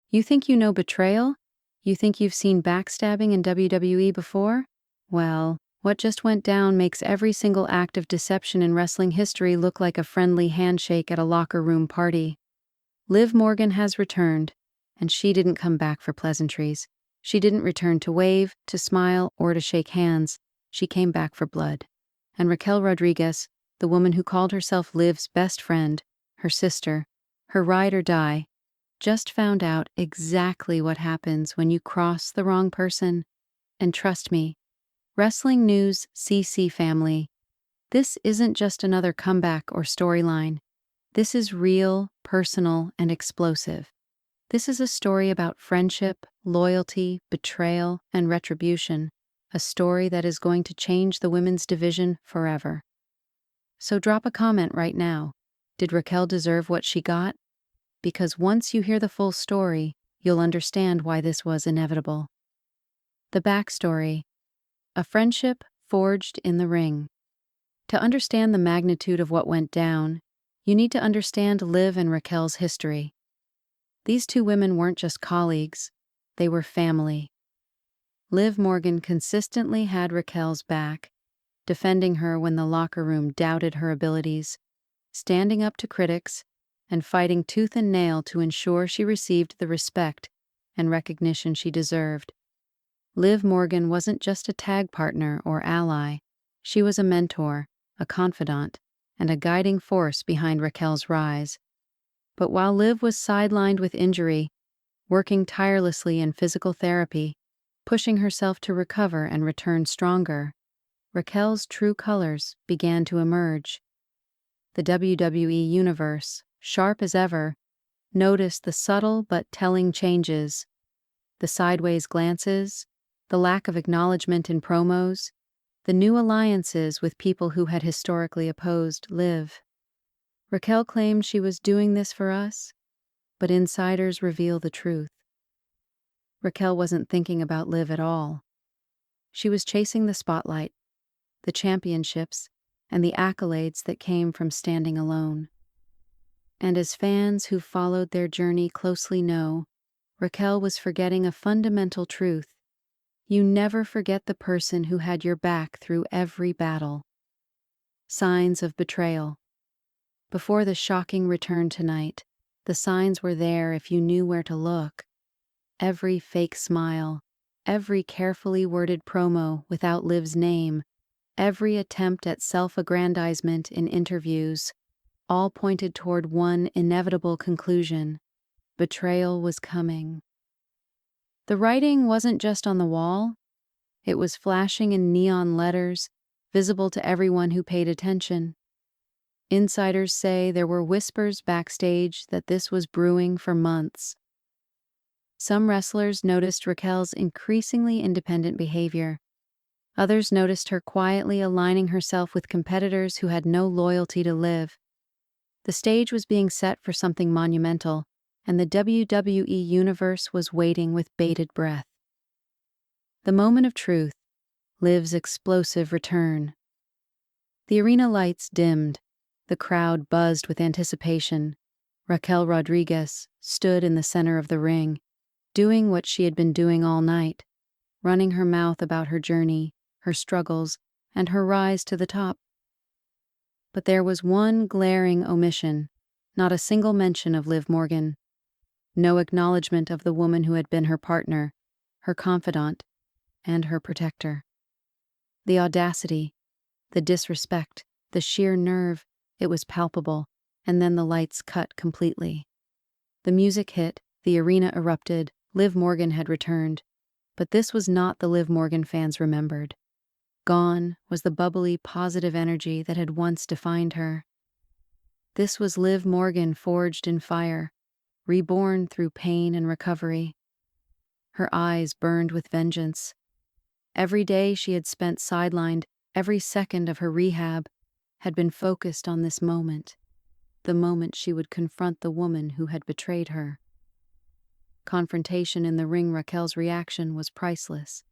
You think you know betrayal? You think you've seen backstabbing in WWE before? Well, what just went down makes every single act of deception in wrestling history look like a friendly handshake at a locker room party. Liv Morgan has returned, and she didn't come back for pleasantries. She didn't return to wave, to smile, or to shake hands. She came back for blood. And Raquel Rodriguez, the woman who called herself Liv's best friend, her sister, her ride or die, just found out exactly what happens when you cross the wrong person. And trust me, Wrestling News CC family, this isn't just another comeback or storyline. This is real, personal, and explosive. This is a story about friendship, loyalty, betrayal, and retribution, a story that is going to change the women's division forever. So drop a comment right now. Did Raquel deserve what she got? Because once you hear the full story, you'll understand why this was inevitable. The backstory: a friendship forged in the ring. To understand the magnitude of what went down, you need to understand Liv and Raquel's history. These two women weren't just colleagues, they were family. Liv Morgan consistently had Raquel's back, defending her when the locker room doubted her abilities, standing up to critics, and fighting tooth and nail to ensure she received the respect and recognition she deserved. Liv Morgan wasn't just a tag partner or ally, she was a mentor, a confidant, and a guiding force behind Raquel's rise. But while Liv was sidelined with injury, working tirelessly in physical therapy, pushing herself to recover and return stronger, Raquel's true colors began to emerge. The WWE Universe, sharp as ever, noticed the subtle but telling changes: the sideways glances, the lack of acknowledgement in promos, the new alliances with people who had historically opposed Liv. Raquel claimed she was doing this for us, but insiders reveal the truth. Raquel wasn't thinking about Liv at all. She was chasing the spotlight, the championships, and the accolades that came from standing alone. And as fans who followed their journey closely know, Raquel was forgetting a fundamental truth. You never forget the person who had your back through every battle. Signs of betrayal. Before the shocking return tonight, the signs were there if you knew where to look. Every fake smile, every carefully worded promo without Liv's name, every attempt at self-aggrandizement in interviews, all pointed toward one inevitable conclusion: betrayal was coming. The writing wasn't just on the wall, it was flashing in neon letters, visible to everyone who paid attention. Insiders say there were whispers backstage that this was brewing for months. Some wrestlers noticed Raquel's increasingly independent behavior. Others noticed her quietly aligning herself with competitors who had no loyalty to Liv. The stage was being set for something monumental, and the WWE Universe was waiting with bated breath. The moment of truth, Liv's explosive return. The arena lights dimmed. The crowd buzzed with anticipation. Raquel Rodriguez stood in the center of the ring, doing what she had been doing all night, running her mouth about her journey, her struggles, and her rise to the top. But there was one glaring omission: not a single mention of Liv Morgan. No acknowledgement of the woman who had been her partner, her confidant, and her protector. The audacity, the disrespect, the sheer nerve, it was palpable, and then the lights cut completely. The music hit, the arena erupted, Liv Morgan had returned, but this was not the Liv Morgan fans remembered. Gone was the bubbly, positive energy that had once defined her. This was Liv Morgan forged in fire, reborn through pain and recovery. Her eyes burned with vengeance. Every day she had spent sidelined, every second of her rehab, had been focused on this moment, the moment she would confront the woman who had betrayed her. Confrontation in the ring. Raquel's reaction was priceless.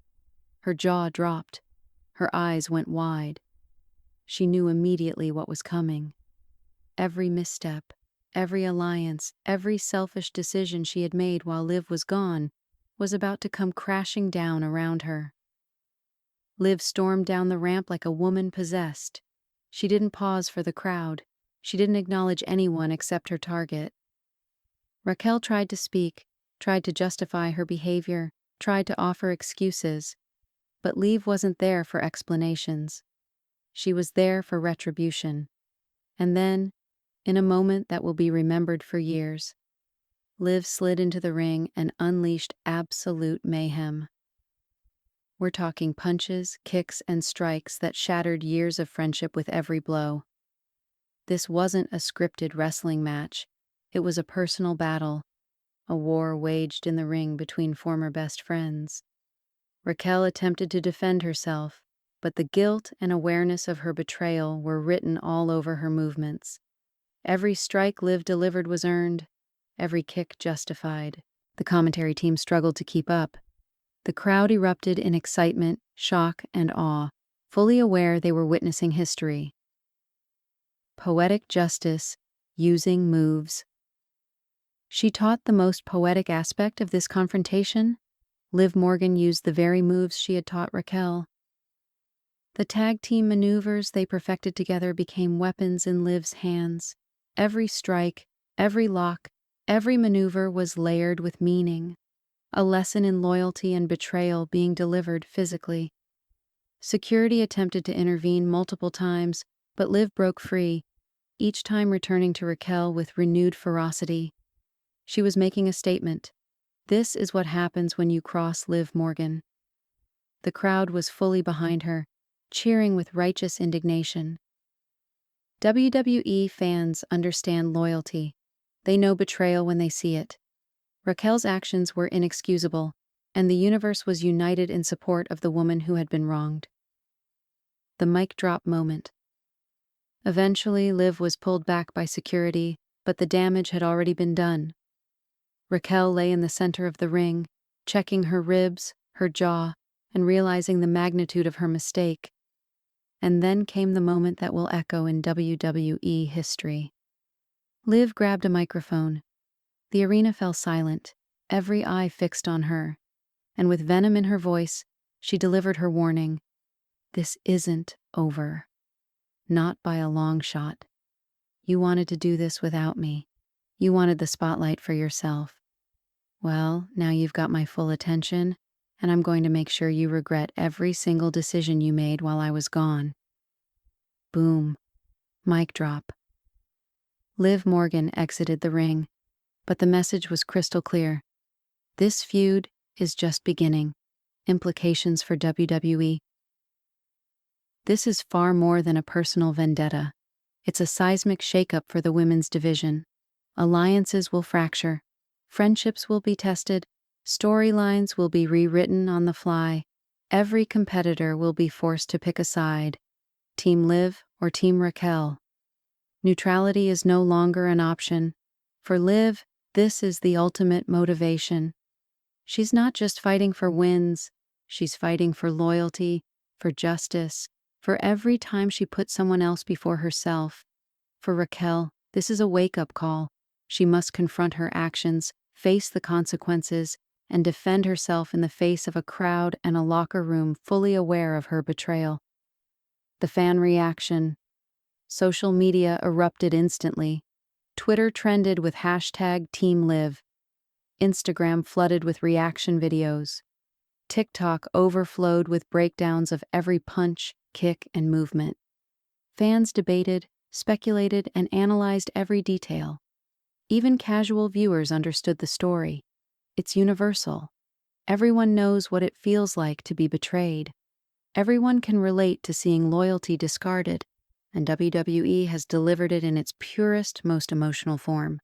Her jaw dropped. Her eyes went wide. She knew immediately what was coming. Every misstep, every alliance, every selfish decision she had made while Liv was gone, was about to come crashing down around her. Liv stormed down the ramp like a woman possessed. She didn't pause for the crowd. She didn't acknowledge anyone except her target. Raquel tried to speak, tried to justify her behavior, tried to offer excuses, but Liv wasn't there for explanations. She was there for retribution. And then, in a moment that will be remembered for years, Liv slid into the ring and unleashed absolute mayhem. We're talking punches, kicks, and strikes that shattered years of friendship with every blow. This wasn't a scripted wrestling match. It was a personal battle, a war waged in the ring between former best friends. Raquel attempted to defend herself, but the guilt and awareness of her betrayal were written all over her movements. Every strike Liv delivered was earned, every kick justified. The commentary team struggled to keep up. The crowd erupted in excitement, shock, and awe, fully aware they were witnessing history. Poetic justice, using moves. She taught the most poetic aspect of this confrontation. Liv Morgan used the very moves she had taught Raquel. The tag team maneuvers they perfected together became weapons in Liv's hands. Every strike, every lock, every maneuver was layered with meaning, a lesson in loyalty and betrayal being delivered physically. Security attempted to intervene multiple times, but Liv broke free, each time returning to Raquel with renewed ferocity. She was making a statement. This is what happens when you cross Liv Morgan. The crowd was fully behind her, cheering with righteous indignation. WWE fans understand loyalty. They know betrayal when they see it. Raquel's actions were inexcusable, and the universe was united in support of the woman who had been wronged. The mic drop moment. Eventually, Liv was pulled back by security, but the damage had already been done. Raquel lay in the center of the ring, checking her ribs, her jaw, and realizing the magnitude of her mistake. And then came the moment that will echo in WWE history. Liv grabbed a microphone. The arena fell silent, every eye fixed on her, and with venom in her voice, she delivered her warning. This isn't over. Not by a long shot. You wanted to do this without me. You wanted the spotlight for yourself. Well, now you've got my full attention, and I'm going to make sure you regret every single decision you made while I was gone. Boom. Mic drop. Liv Morgan exited the ring, but the message was crystal clear. This feud is just beginning. Implications for WWE. This is far more than a personal vendetta. It's a seismic shakeup for the women's division. Alliances will fracture. Friendships will be tested. Storylines will be rewritten on the fly. Every competitor will be forced to pick a side. Team Liv or Team Raquel. Neutrality is no longer an option. For Liv, this is the ultimate motivation. She's not just fighting for wins. She's fighting for loyalty, for justice, for every time she puts someone else before herself. For Raquel, this is a wake-up call. She must confront her actions, face the consequences, and defend herself in the face of a crowd and a locker room fully aware of her betrayal. The fan reaction. Social media erupted instantly. Twitter trended with hashtag #TeamLiv. Instagram flooded with reaction videos. TikTok overflowed with breakdowns of every punch, kick, and movement. Fans debated, speculated, and analyzed every detail. Even casual viewers understood the story. It's universal. Everyone knows what it feels like to be betrayed. Everyone can relate to seeing loyalty discarded, and WWE has delivered it in its purest, most emotional form.